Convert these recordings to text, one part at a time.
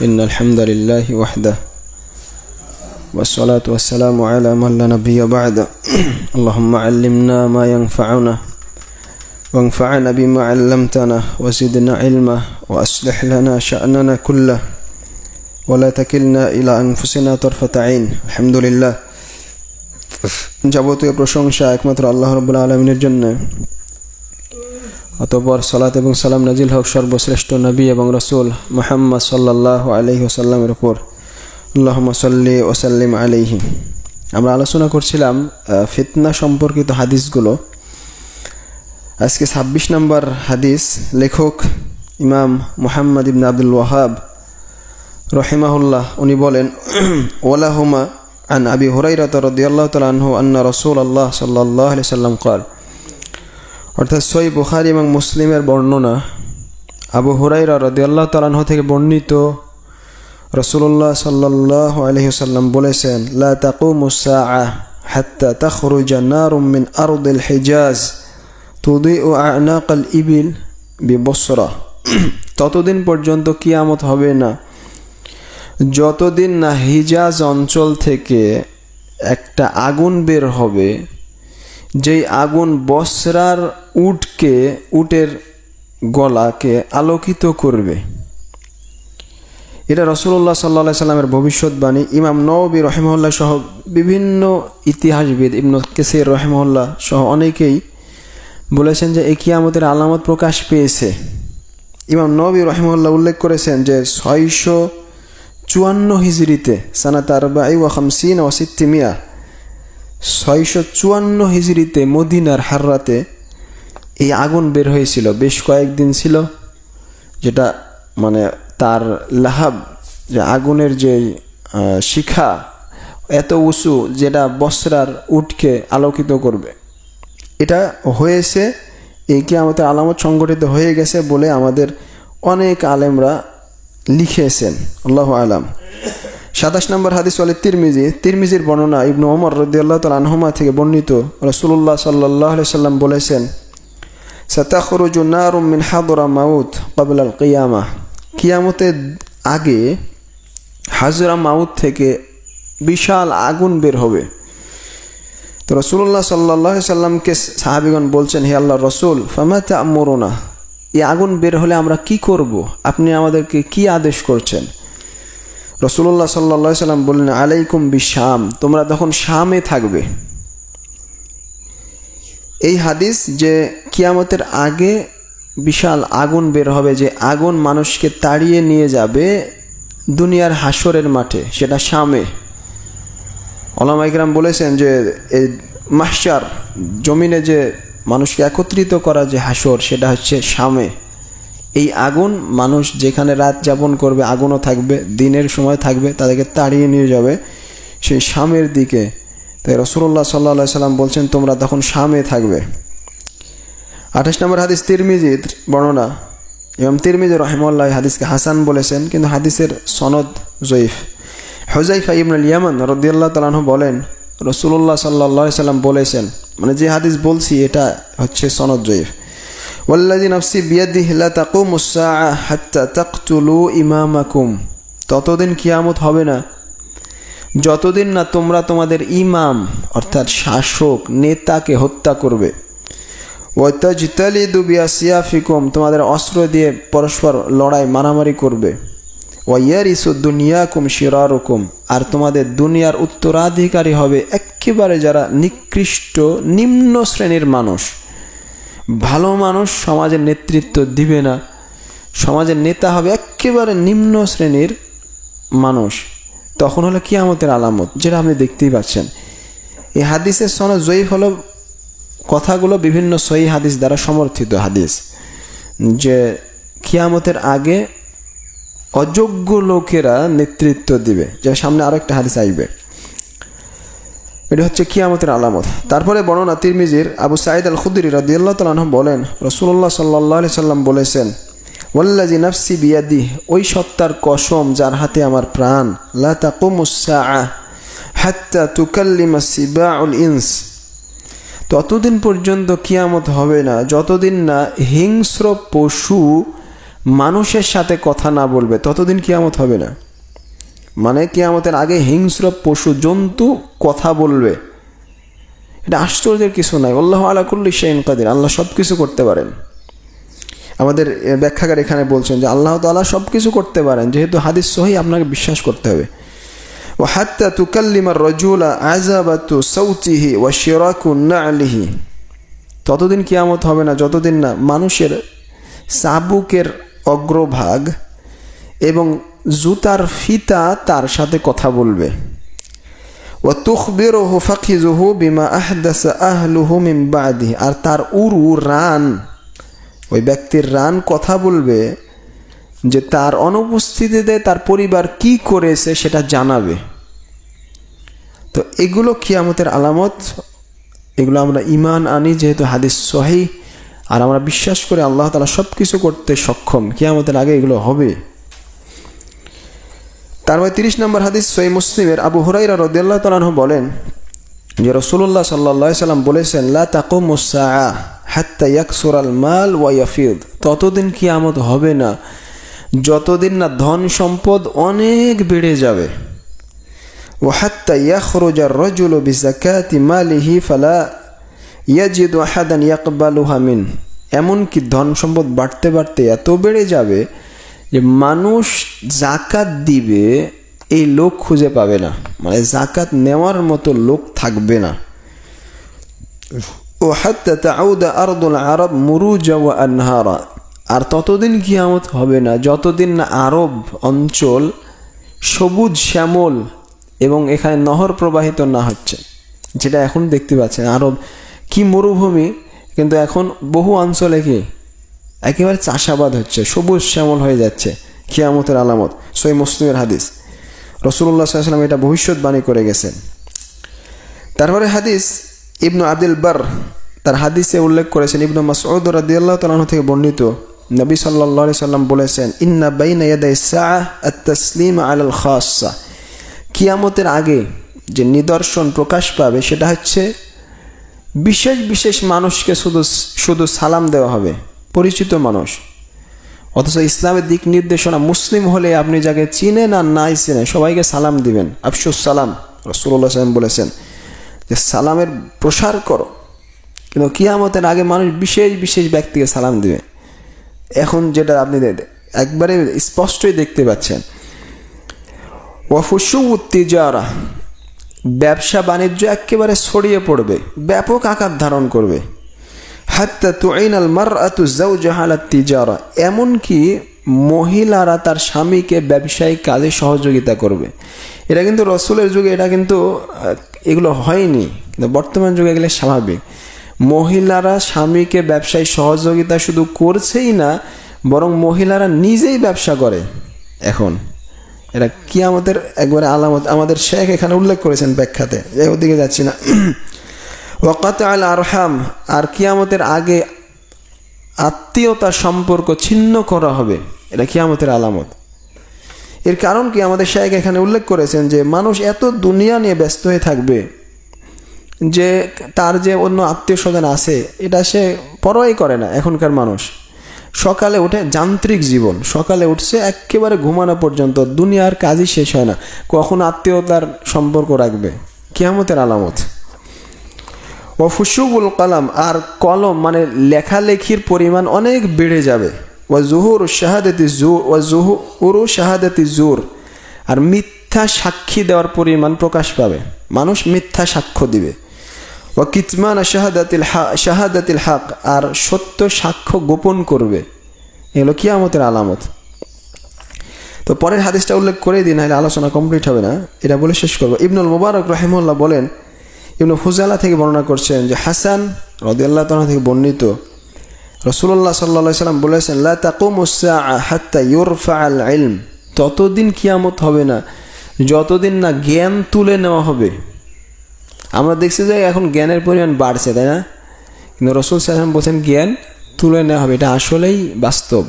إن الحمد لله وحده والصلاة والسلام على من لا نبي بعد اللهم علمنا ما ينفعنا وانفعنا بما علمتنا وزدنا علما وأصلح لنا شأننا كله ولا تكلنا إلى أنفسنا طرفة عين الحمد لله যাবতীয় প্রশংসা একমাত্র আল্লাহ রাব্বুল আলামিনের জন্য। অতঃপর সালাত এবং সালাম নাজিল হোক সর্বশ্রেষ্ঠ নবী এবং রাসূল মুহাম্মদ সাল্লাল্লাহু আলাইহি ওয়াসাল্লামের উপর। আল্লাহুম্মা সাল্লি ওয়া সাল্লিম আলাইহি। আমরা আলোচনা করছিলাম ফিতনা সম্পর্কিত হাদিসগুলো। আজকে 26 নম্বর হাদিস। লেখক ইমাম মুহাম্মদ ইবনে আব্দুল ওয়াহাব রাহিমাহুল্লাহ উনি বলেন, ওয়ালাহুমা عن أبي هريرة رضي الله تعالى عنه أن رسول الله صلى الله عليه وسلم قال। অর্থাৎ সহিহ বুখারী এবং মুসলিমের বর্ণনা, আবু হুরায়রা রাদিয়াল্লাহু তাআলা আনহু থেকে বর্ণিত, রাসূলুল্লাহ সাল্লাল্লাহু আলাইহি ওয়াসাল্লাম বলেছেন, লা তাকুমুস সাআহ হাত্তা তাখরুজা নারুম মিন আরদিল হিজাজ তুদিউ আ'নাকাল ইবিল বিবসরা। ততদিন পর্যন্ত কিয়ামত হবে না যতদিন না হিজাজ অঞ্চল থেকে একটা আগুন বের হবে, যেই আগুন বসরার উটের গলাকে আলোকিত করবে। এটা রাসূলুল্লাহ সাল্লাল্লাহু আলাইহি সাল্লামের ভবিষ্যৎবাণী। ইমাম নওয়াবী রাহিমাহুল্লাহ সহ বিভিন্ন ইতিহাসবিদ, ইবনে কাসীর রাহিমাহুল্লাহ সহ অনেকেই বলেছেন যে এই কিয়ামতের আলামত প্রকাশ পেয়েছে। ইমাম নওয়াবী রাহিমাহুল্লাহ উল্লেখ করেছেন যে 654 হিজরিতে সানাত 54 ওয়া 600 654 হিজরিতে মদিনার হাররাতে এই আগুন বের হয়েছিল। বেশ কয়েকদিন ছিল, যেটা মানে তার লাহাব, যে আগুনের যে শিখা এত উঁচু, যেটা বসরার উটকে আলোকিত করবে। এটা হয়েছে, এই কিয়ামতের আলামত সংগঠিত হয়ে গেছে বলে আমাদের অনেক আলেমরা লিখেছেন। আল্লাহু আলাম। 27 নম্বর হাদিস ওয়ালি তিরমিজির বর্ণনা, ইবনে ওমর রাদিয়াল্লাহু তাআলা আনহুমা থেকে বর্ণিত, রাসূলুল্লাহ সাল্লাল্লাহু আলাইহি সাল্লাম বলেছেন, সাতাখরুজু নারুম মিন হাদরামাউত ক্বাবলা আল কিয়ামাহ। কিয়ামতের আগে হাজরামাউত থেকে বিশাল আগুন বের হবে। তো রাসূলুল্লাহ সাল্লাল্লাহু আলাইহি সাল্লামকে সাহাবীগণ বলছেন, হে আল্লাহর রাসূল, ফামা তা'মুরুনা, এই আগুন বের হলে আমরা কি করব? আপনি আমাদেরকে কি আদেশ করছেন? রাসূলুল্লাহ সাল্লাল্লাহু আলাইহি সাল্লাম বললেন, আলাইকুম বিশাম, তোমরা তখন শামে থাকবে। এই হাদিস যে কিয়ামতের আগে বিশাল আগুন বের হবে, যে আগুন মানুষকে তাড়িয়ে নিয়ে যাবে দুনিয়ার হাসরের মাঠে, সেটা শামে। উলামা ইকরাম বলেছেন যে এই মাহশার, জমিনে যে মানুষকে একত্রিত করা যে হাসর, সেটা হচ্ছে শামে। এই আগুন মানুষ যেখানে রাত যাপন করবে, আগুনও থাকবে, দিনের সময় থাকবে, তাদেরকে তাড়িয়ে নিয়ে যাবে সেই শামের দিকে। তাই রাসূলুল্লাহ সাল্লাল্লাহু আলাইহি সাল্লাম বলছেন, তোমরা তখন শামে থাকবে। 28 নম্বর হাদিস তিরমিজির বর্ণনা, ইমাম তিরমিজি রাহিমাহুল্লাহ হাদিসকে হাসান বলেছেন, কিন্তু হাদিসের সনদ জয়ীফ। হুযায়ফা ইবনুল ইয়ামান রাদিয়াল্লাহু তাআলা আনহু বলেন, রাসূলুল্লাহ সাল্লাল্লাহু আলাইহি সাল্লাম বলেছেন, মানে যে হাদিস বলছি এটা হচ্ছে সনদ জয়ীফ, ওয়াল্লাযী নাফসি বিয়াদিহি লা তাকুমুস সাআহ হাত্তা তাকতুলু ইমামাকুম। ততদিন কিয়ামত হবে না যতদিন না তোমরা তোমাদের ইমাম অর্থাৎ শাসক, নেতাকে হত্যা করবে। ওয়া তাজতালিদু বিআসিয়াফিকুম, তোমাদের অস্ত্র দিয়ে পরস্পর লড়াই মারামারি করবে। ওয়া ইয়ারিসু দুনিয়াকুম শিরারুকুম, আর তোমাদের দুনিয়ার উত্তরাধিকারী হবে একেবারে যারা নিকৃষ্ট নিম্ন শ্রেণীর মানুষ। ভালো মানুষ সমাজের নেতৃত্ব দিবে না, সমাজের নেতা হবে একেবারে নিম্ন শ্রেণীর মানুষ। তখন হলো কিয়ামতের আলামত, যেটা আপনি দেখতেই পাচ্ছেন। এই হাদিসের সনদ জয়ীফ হলো, কথাগুলো বিভিন্ন সহিহ হাদিস দ্বারা সমর্থিত হাদিস, যে কিয়ামতের আগে অযোগ্য লোকেরা নেতৃত্ব দিবে, যে সামনে আরো একটা হাদিস আসবে। এটা হচ্ছে কিয়ামতের আলামত। তারপরে বর্ণনা তিরমিজির, আবু সাঈদ আল খুদরি রাদিয়াল্লাহু তাআলা আনহু বলেন, রাসূলুল্লাহ সাল্লাল্লাহু আলাইহি সাল্লাম বলেছেন, ওয়াল্লাযী নাফসি বিয়াদিহি, ওই সত্তার কসম যার হাতে আমার প্রাণ, লা তাকুমুস সাআহ হাত্তা তুকাল্লিমা সিবাউল ইনস, ততদিন পর্যন্ত কিয়ামত হবে না যতদিন না হিংস্র পশু মানুষের সাথে কথা না বলবে ততদিন কিয়ামত হবে না। মানে কিয়ামতের আগে হিংস্র পশু জন্তু কথা বলবে, এটা আশ্চর্যের কিছু নাই। আল্লাহু আলা কুল্লি শাইইন কাদির, আল্লাহ সব কিছু করতে পারেন। আমাদের ব্যাখ্যাকার এখানে বলছেন যে আল্লাহ তাআলা সব কিছু করতে পারেন, যেহেতু হাদিস সহিহ আপনাকে বিশ্বাস করতে হবে। ওয়া হাত্তা তুকাল্লিমার রাজুলা আযাবাতু সাউতিহি ওয়া শিরাকু না'লিহি, ততদিন কিয়ামত হবে না যতদিন না মানুষের চাবুকের অগ্রভাগ এবং জুতার ফিতা তার সাথে কথা বলবে। ওয়া তুখবিরুহু ফাখিযুহু বিমা আহদাসা আহলুহু মিন বা'দিহি, আর তার উরু রান, ওই ব্যক্তির রান কথা বলবে যে তার অনুপস্থিতিতে তার পরিবার কি করেছে সেটা জানাবে। তো এগুলো কিয়ামতের আলামত, এগুলো আমরা ঈমান আনি যেহেতু হাদিস সহিহ, আর আমরা বিশ্বাস করি আল্লাহ তাআলা সব কিছু করতে সক্ষম, কিয়ামতের আগে এগুলো হবে। তারপরে 30 নম্বর হাদিস সহিহ মুসলিমের আবু হুরায়রা রাদিয়াল্লাহু তাআলা আনহু বলেন যে রাসূলুল্লাহ সাল্লাল্লাহু আলাইহি সাল্লাম বলেছেন, লা তাকুমুস সাআ হাত্তা ইয়াকসুরাল মাল ওয়া ইয়াফিদ, ততদিন কিয়ামত হবে না যতদিন না ধন সম্পদ অনেক বেড়ে যাবে। ওয়া হাত্তা ইয়াখরুজার রাজুলু বিযাকাতি মালিহি ফালা ইয়াজিদু আহাদান ইয়াকবালুহা মিন, এমনকি ধন সম্পদ বাড়তে বাড়তে এত বেড়ে যাবে যে মানুষ যাকাত দিবে এই লোক খুঁজে পাবে না, মানে যাকাত নেওয়ার মতো লোক থাকবে না। ও হাত্তা তাউদা আরদুল আরব মুরুজা ওয়া আনহারা, আর ততদিন কিয়ামত হবে না যতদিন না আরব অঞ্চল সবুজ শ্যামল এবং এখানে নহর প্রবাহিত না হচ্ছে, যেটা এখন দেখতে পাচ্ছেন। আরব কি মরুভূমি, কিন্তু এখন বহু অঞ্চলে কি একেবারে চাষাবাদ হচ্ছে, সবুজ শ্যামল হয়ে যাচ্ছে, কিয়ামতের আলামত। সহিহ মুসলিমের হাদিস, রাসূলুল্লাহ সাল্লাল্লাহু আলাইহি ওয়াসাল্লাম এটা ভবিষ্যৎবাণী করে গেছেন। তারপরে হাদিস ইবনু আব্দুল বার তার হাদিসে উল্লেখ করেছেন, ইবনু মাসউদ রাদিয়াল্লাহু তাআলা আনহু থেকে বর্ণিত, নবী সাল্লাল্লাহু আলাইহি সাল্লাম বলেছেন, ইন্না বাইনা ইয়াদাই সাআ আত-তাসলিম আলাল খাসসা, কিয়ামতের আগে যে নিদর্শন প্রকাশ পাবে সেটা হচ্ছে বিশেষ বিশেষ মানুষকে শুধু সালাম দেওয়া হবে, পরিচিত মানুষ। অথচ ইসলামের দিক নির্দেশনা মুসলিম হলে আপনি যাকে চিনেন আর নাই চিনেন সবাইকে সালাম দিবেন। আফশুস সালাম, রাসূলুল্লাহ সাল্লাল্লাহু আলাইহি ওয়াসাল্লাম বলেছেন যে সালামের প্রসার করো। কিন্তু কিয়ামতের আগে মানুষ বিশেষ বিশেষ ব্যক্তিকে সালাম দিবে। এখন যেটা আপনি একবারে স্পষ্টই দেখতে পাচ্ছেন। ওয়া ফুশুউত তিজারা, ব্যবসা বাণিজ্য একেবারে ছড়িয়ে পড়বে, ব্যাপক আকার ধারণ করবে। হাত্তা তুইনাল মারআতু যাওজাহা আলা তিজারা, এমনকি মহিলারা তার স্বামীকে ব্যবসায়িক কাজে সহযোগিতা করবে। এটা কিন্তু রাসূলের যুগে এটা কিন্তু এগুলো হয়নি, কিন্তু বর্তমান যুগে এগুলো স্বাভাবিক। মহিলারা স্বামীকে ব্যবসায় সহযোগিতা শুধু করছেই না, বরং মহিলারা নিজেই ব্যবসা করে এখন। এটা কিয়ামতের একবারে আলামত। আমাদের শেখ এখানে উল্লেখ করেছেন ব্যাখ্যাতে, ওদিকে যাচ্ছি না। ওয়াকাত আল আরহাম, আর কিয়ামতের আগে আত্মীয়তা সম্পর্ক ছিন্ন করা হবে, এটা কিয়ামতের আলামত। এর কারণ কি আমাদের শেখ এখানে উল্লেখ করেছেন যে মানুষ এত দুনিয়া নিয়ে ব্যস্ত হয়ে থাকবে যে তার যে অন্য আত্মীয় স্বজন আছে এটা সে পরোয়াই করে না। এখনকার মানুষ সকালে উঠে যান্ত্রিক জীবন, সকালে উঠছে একেবারে ঘুমানো পর্যন্ত, দুনিয়ার কাজই শেষ হয় না, কখন আত্মীয়তার সম্পর্ক রাখবে, কিয়ামতের আলামত। ও ফুশুবুল কালাম, আর কলম মানে লেখালেখির পরিমাণ অনেক বেড়ে যাবে। ও জুহুর শাহাদাতি জুর, ও জুহুরু শাহাদাতি জুর, আর মিথ্যা সাক্ষী দেওয়ার পরিমাণ প্রকাশ পাবে, মানুষ মিথ্যা সাক্ষ্য দিবে। ও কিতমান শাহাদাতিল হক, আর সত্য সাক্ষ্য গোপন করবে। এগুলো কিয়ামতের আলামত। তো পরের হাদিসটা উল্লেখ করে দিন, নাহলে আলোচনা কমপ্লিট হবে না, এটা বলে শেষ করবো। ইবনুল মুবারক রাহিমাহুল্লাহ বলেন, ইবনু ফুজালা থেকে বর্ণনা করছেন যে হাসান রাদিয়াল্লাহু তাআলা থেকে বর্ণিত, রাসূলুল্লাহ সাল্লাল্লাহু আলাইহি ওয়াসাল্লাম বলেছেন, লা তাকুমুস সাআ হাত্তা ইউরফাআল ইলম, ততদিন কিয়ামত হবে না যতদিন না জ্ঞান তুলে নেওয়া হবে। আমরা দেখছি যে এখন জ্ঞানের পরিমাণ বাড়ছে, তাই না? কিন্তু রাসূল সাল্লাল্লাহু আলাইহি ওয়াসাল্লাম বলেছেন জ্ঞান তুলে নেওয়া হবে, এটা আসলেই বাস্তব।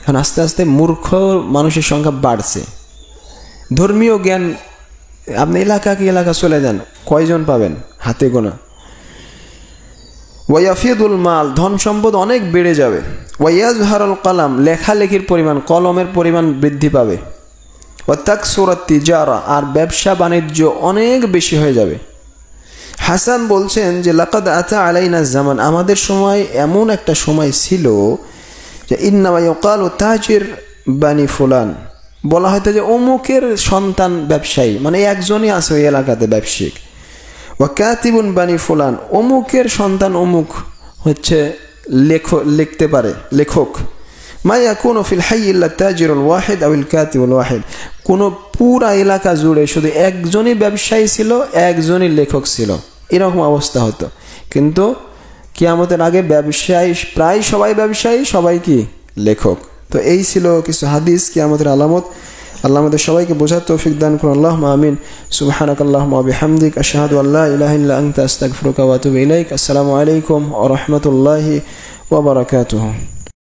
এখন আস্তে আস্তে মূর্খ মানুষের সংখ্যা বাড়ছে। ধর্মীয় জ্ঞান আপনি এলাকা চলে যান, কয়জন পাবেন? হাতে গোনা। ওয়াফিদুল মাল, ধন সম্পদ অনেক বেড়ে যাবে। ওয়াজহারুল কালাম, লেখালেখির পরিমাণ, কলমের পরিমাণ বৃদ্ধি পাবে। ওয়াতাকসুরাত তিজারা, আর ব্যবসা বাণিজ্য অনেক বেশি হয়ে যাবে। হাসান বলছেন যে লাকাদ আতা আলাইনা জামান, আমাদের সময় এমন একটা সময় ছিল যে ইন্নামা ইউকালু তাজির বানি ফুলান, বলা হয়তো যে অমুকের সন্তান ব্যবসায়ী, মানে একজনই আছে ওই এলাকাতে ব্যবসায়িক। ওয়া কাতিবুন বানি ফুলান, অমুকের সন্তান অমুক হচ্ছে লিখতে পারে, লেখক। মা ইয়াকুনু ফিল হাই ইল্লা তাজিরুল ওয়াহিদ আউল কাতিবুল ওয়াহিদ, কোনো পুরা এলাকা জুড়ে শুধু একজনই ব্যবসায়ী ছিল, একজনই লেখক ছিল, এরকম অবস্থা হতো। কিন্তু কিয়ামতের আগে ব্যবসায়ী প্রায় সবাই ব্যবসায়ী, সবাই কি লেখক। তো এই ছিল কিছু হাদিস কিয়ামতের আলামত। আল্লাহ আমাদের সবাইকে বোঝার তৌফিক দান করুন। আল্লাহুম্মা আমিন। সুবহানাকাল্লাহুম্মা ওয়া বিহামদিক, আশহাদু আল্লা ইলাহা ইল্লা আনতা, আস্তাগফিরুকা ওয়া আতুবু ইলাইক। আসসালামু আলাইকুম ওয়া রাহমাতুল্লাহি ওয়া বারাকাতুহু।